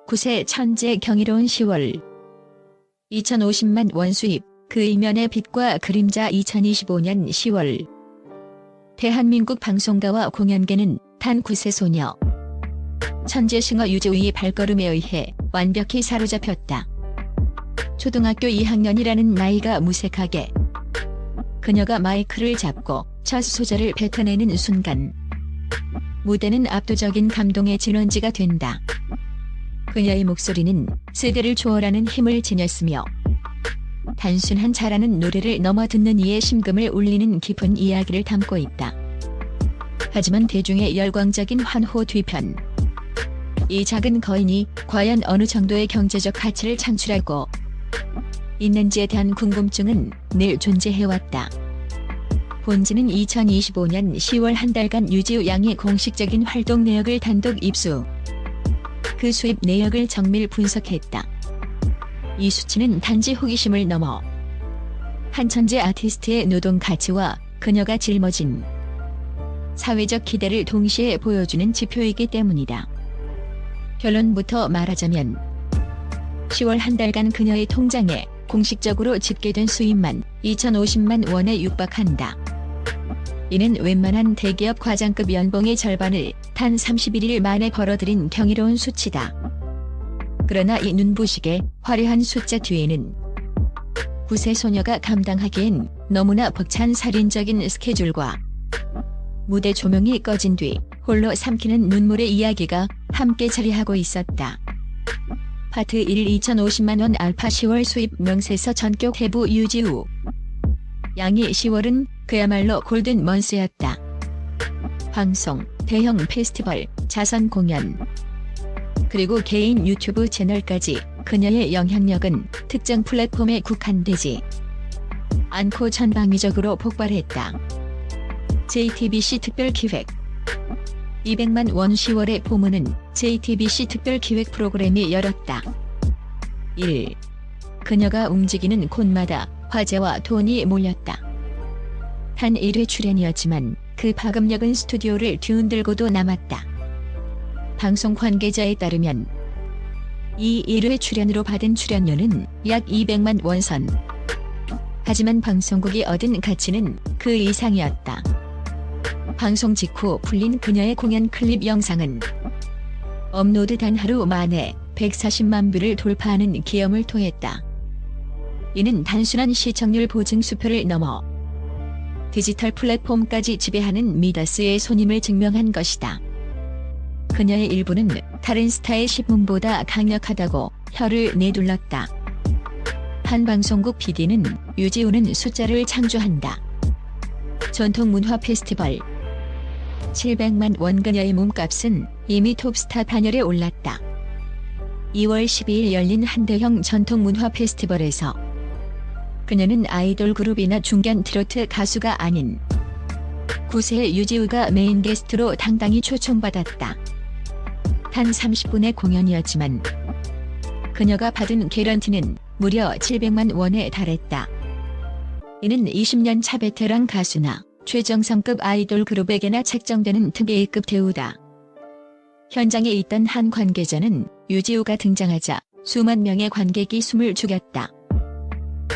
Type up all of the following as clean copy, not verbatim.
구세 천재 경이로운 10월 2050만 원 수입, 그 이면의 빛과 그림자 2025년 10월 대한민국 방송가와 공연계는 단 9세 소녀 천재싱어 유지우의 발걸음에 의해 완벽히 사로잡혔다. 초등학교 2학년이라는 나이가 무색하게 그녀가 마이크를 잡고 첫 소절을 뱉어내는 순간 무대는 압도적인 감동의 진원지가 된다. 그녀의 목소리는 세대를 초월하는 힘을 지녔으며 단순한 잘하는 노래를 넘어 듣는 이의 심금을 울리는 깊은 이야기를 담고 있다. 하지만 대중의 열광적인 환호 뒤편, 이 작은 거인이 과연 어느 정도의 경제적 가치를 창출하고 있는지에 대한 궁금증은 늘 존재해왔다. 본지는 2025년 10월 한 달간 유지우 양의 공식적인 활동 내역을 단독 입수, 그 수입 내역을 정밀 분석했다. 이 수치는 단지 호기심을 넘어 한 천재 아티스트의 노동 가치와 그녀가 짊어진 사회적 기대를 동시에 보여주는 지표이기 때문이다. 결론부터 말하자면 10월 한 달간 그녀의 통장에 공식적으로 집계된 수입만 2,050만 원에 육박한다. 이는 웬만한 대기업 과장급 연봉의 절반을 단 31일 만에 벌어들인 경이로운 수치다. 그러나 이 눈부시게 화려한 숫자 뒤에는 9세 소녀가 감당하기엔 너무나 벅찬 살인적인 스케줄과 무대 조명이 꺼진 뒤 홀로 삼키는 눈물의 이야기가 함께 자리하고 있었다. 파트 1 2,050만 원 알파 10월 수입 명세서 전격 해부 유지우 양이 10월은 그야말로 골든 먼스였다. 방송, 대형 페스티벌, 자선 공연, 그리고 개인 유튜브 채널까지 그녀의 영향력은 특정 플랫폼에 국한되지 않고 전방위적으로 폭발했다. JTBC 특별기획 200만 원 10월의 포문은 JTBC 특별기획 프로그램이 열었다. 1. 그녀가 움직이는 곳마다 화제와 돈이 몰렸다. 단 1회 출연이었지만 그 파급력은 스튜디오를 뒤흔들고도 남았다. 방송 관계자에 따르면 이 1회 출연으로 받은 출연료는 약 200만 원 선. 하지만 방송국이 얻은 가치는 그 이상이었다. 방송 직후 풀린 그녀의 공연 클립 영상은 업로드 단 하루 만에 140만 뷰를 돌파하는 기염을 토했다. 이는 단순한 시청률 보증 수표를 넘어 디지털 플랫폼까지 지배하는 미다스의 손임을 증명한 것이다. 그녀의 일부는 다른 스타의 신문보다 강력하다고 혀를 내둘렀다. 한 방송국 PD는 유지우는 숫자를 창조한다. 전통 문화 페스티벌 700만 원 그녀의 몸값은 이미 톱스타 반열에 올랐다. 2월 12일 열린 한 대형 전통 문화 페스티벌에서 그녀는 아이돌 그룹이나 중견 트로트 가수가 아닌 9세 유지우가 메인 게스트로 당당히 초청받았다. 단 30분의 공연이었지만 그녀가 받은 개런티는 무려 700만 원에 달했다. 이는 20년 차 베테랑 가수나 최정상급 아이돌 그룹에게나 책정되는 특A급 대우다. 현장에 있던 한 관계자는 유지우가 등장하자 수만 명의 관객이 숨을 죽였다.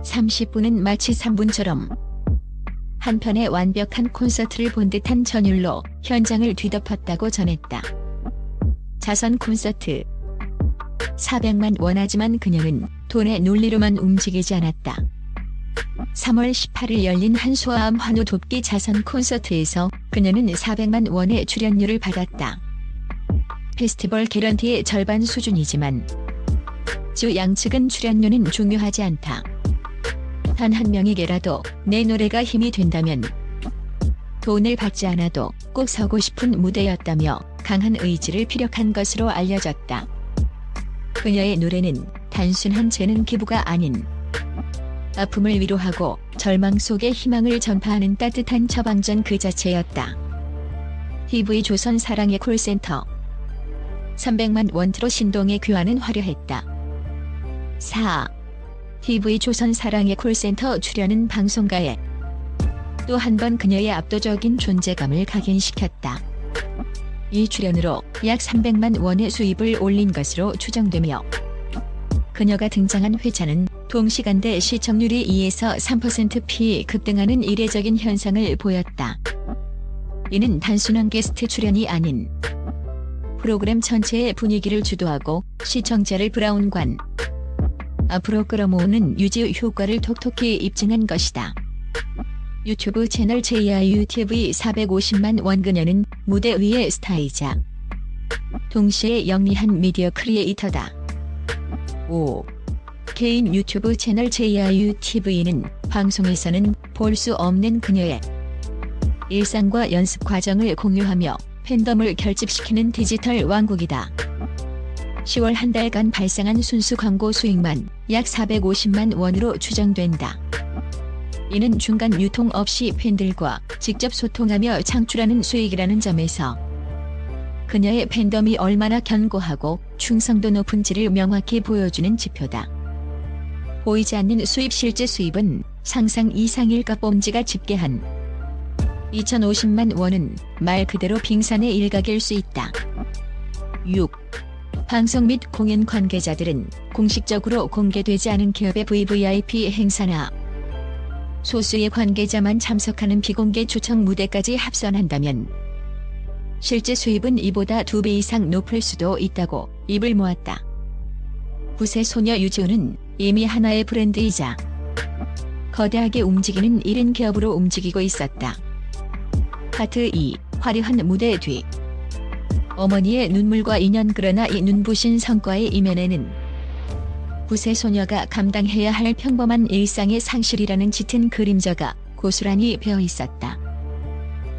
30분은 마치 3분처럼 한편의 완벽한 콘서트를 본 듯한 전율로 현장을 뒤덮었다고 전했다. 자선 콘서트 400만 원 하지만 그녀는 돈의 논리로만 움직이지 않았다. 3월 18일 열린 한소아암 환우 돕기 자선 콘서트에서 그녀는 400만 원의 출연료를 받았다. 페스티벌 개런티의 절반 수준이지만 주 양측은 출연료는 중요하지 않다. 단 한 명에게라도 내 노래가 힘이 된다면 돈을 받지 않아도 꼭 서고 싶은 무대였다며 강한 의지를 피력한 것으로 알려졌다. 그녀의 노래는 단순한 재능 기부가 아닌 아픔을 위로하고 절망 속에 희망을 전파하는 따뜻한 처방전 그 자체였다. TV조선 사랑의 콜센터 300만 원트로 신동의 귀환은 화려했다. 4. TV조선 사랑의 콜센터 출연은 방송가에 또 한 번 그녀의 압도적인 존재감을 각인시켰다. 이 출연으로 약 300만 원의 수입을 올린 것으로 추정되며 그녀가 등장한 회차는 동시간대 시청률이 2에서 3% 급등하는 이례적인 현상을 보였다. 이는 단순한 게스트 출연이 아닌 프로그램 전체의 분위기를 주도하고 시청자를 브라운관 앞으로 끌어모으는 유지 효과를 톡톡히 입증한 것이다. 유튜브 채널 JIUTV 450만 원. 그녀는 무대 위의 스타이자 동시에 영리한 미디어 크리에이터다. 5. 개인 유튜브 채널 JIUTV는 방송에서는 볼 수 없는 그녀의 일상과 연습 과정을 공유하며 팬덤을 결집시키는 디지털 왕국이다. 10월 한 달간 발생한 순수 광고 수익만 약 450만 원으로 추정된다. 이는 중간 유통 없이 팬들과 직접 소통하며 창출하는 수익이라는 점에서 그녀의 팬덤이 얼마나 견고하고 충성도 높은지를 명확히 보여주는 지표다. 보이지 않는 수입. 실제 수입은 상상 이상일까. 뽐지가 집계한 2050만 원은 말 그대로 빙산의 일각일 수 있다. 6. 방송 및 공연 관계자들은 공식적으로 공개되지 않은 기업의 VVIP 행사나 소수의 관계자만 참석하는 비공개 초청 무대까지 합산한다면 실제 수입은 이보다 2배 이상 높을 수도 있다고 입을 모았다. 구세 소녀 유지우는 이미 하나의 브랜드이자 거대하게 움직이는 1인 기업으로 움직이고 있었다. 파트 2. 화려한 무대 뒤. 어머니의 눈물과 인연. 그러나 이 눈부신 성과의 이면에는 구세 소녀가 감당해야 할 평범한 일상의 상실이라는 짙은 그림자가 고스란히 배어 있었다.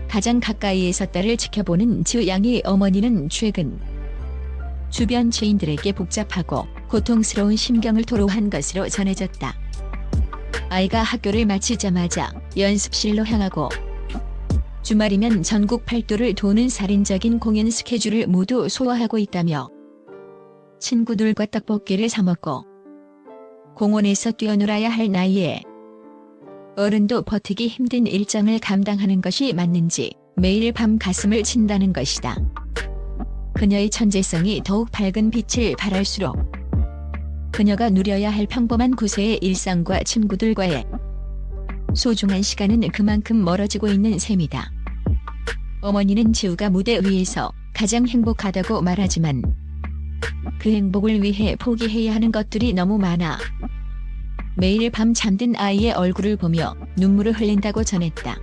가장 가까이에서 딸을 지켜보는 지우양의 어머니는 최근 주변 지인들에게 복잡하고 고통스러운 심경을 토로한 것으로 전해졌다. 아이가 학교를 마치자마자 연습실로 향하고 주말이면 전국 팔도를 도는 살인적인 공연 스케줄을 모두 소화하고 있다며 친구들과 떡볶이를 사 먹고 공원에서 뛰어놀아야 할 나이에 어른도 버티기 힘든 일정을 감당하는 것이 맞는지 매일 밤 가슴을 친다는 것이다. 그녀의 천재성이 더욱 밝은 빛을 발할수록 그녀가 누려야 할 평범한 구세의 일상과 친구들과의 소중한 시간은 그만큼 멀어지고 있는 셈이다. 어머니는 지우가 무대 위에서 가장 행복하다고 말하지만 그 행복을 위해 포기해야 하는 것들이 너무 많아 매일 밤 잠든 아이의 얼굴을 보며 눈물을 흘린다고 전했다.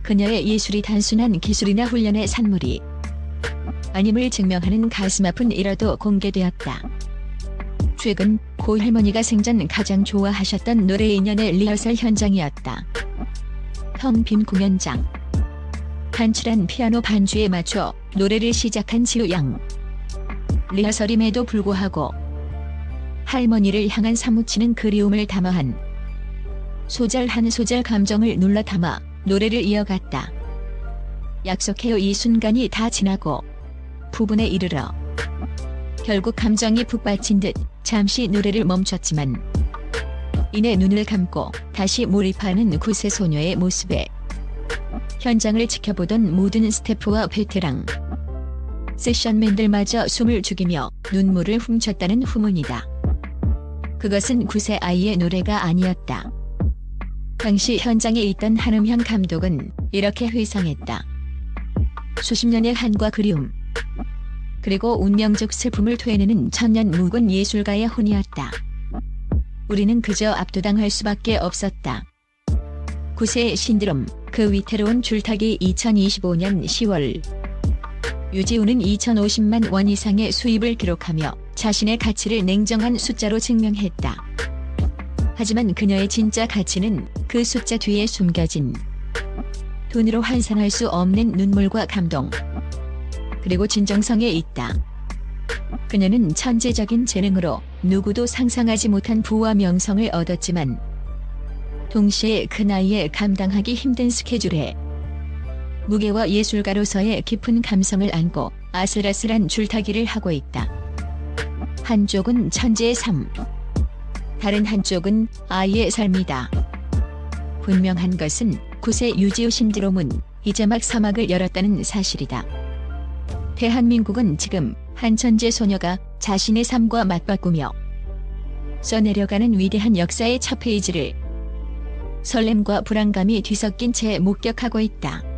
그녀의 예술이 단순한 기술이나 훈련의 산물이 아님을 증명하는 가슴 아픈 일화도 공개되었다. 최근 고 할머니가 생전 가장 좋아하셨던 노래 인연의 리허설 현장이었다. 텅 빈 공연장. 간칠한 피아노 반주에 맞춰 노래를 시작한 지우양. 리허설임에도 불구하고 할머니를 향한 사무치는 그리움을 담아한 소절 한 소절 감정을 눌러 담아 노래를 이어갔다. 약속해요. 이 순간이 다 지나고 부분에 이르러 결국 감정이 북받친 듯 잠시 노래를 멈췄지만 이내 눈을 감고 다시 몰입하는 구세 소녀의 모습에 현장을 지켜보던 모든 스태프와 베테랑 세션맨들마저 숨을 죽이며 눈물을 훔쳤다는 후문이다. 그것은 구세 아이의 노래가 아니었다. 당시 현장에 있던 한음현 감독은 이렇게 회상했다. 수십 년의 한과 그리움 그리고 운명적 슬픔을 토해내는 천년 묵은 예술가의 혼이었다. 우리는 그저 압도당할 수밖에 없었다. 구세의 신드롬. 그 위태로운 줄타기. 2025년 10월 유지우는 2050만 원 이상의 수입을 기록하며 자신의 가치를 냉정한 숫자로 증명했다. 하지만 그녀의 진짜 가치는 그 숫자 뒤에 숨겨진 돈으로 환산할 수 없는 눈물과 감동 그리고 진정성에 있다. 그녀는 천재적인 재능으로 누구도 상상하지 못한 부와 명성을 얻었지만 동시에 그 나이에 감당하기 힘든 스케줄에 무게와 예술가로서의 깊은 감성을 안고 아슬아슬한 줄타기를 하고 있다. 한쪽은 천재의 삶, 다른 한쪽은 아이의 삶이다. 분명한 것은 구세 유지우 신드롬은 이제 막 사막을 열었다는 사실이다. 대한민국은 지금 한 천재 소녀가 자신의 삶과 맞바꾸며 써내려가는 위대한 역사의 첫 페이지를 설렘과 불안감이 뒤섞인 채 목격하고 있다.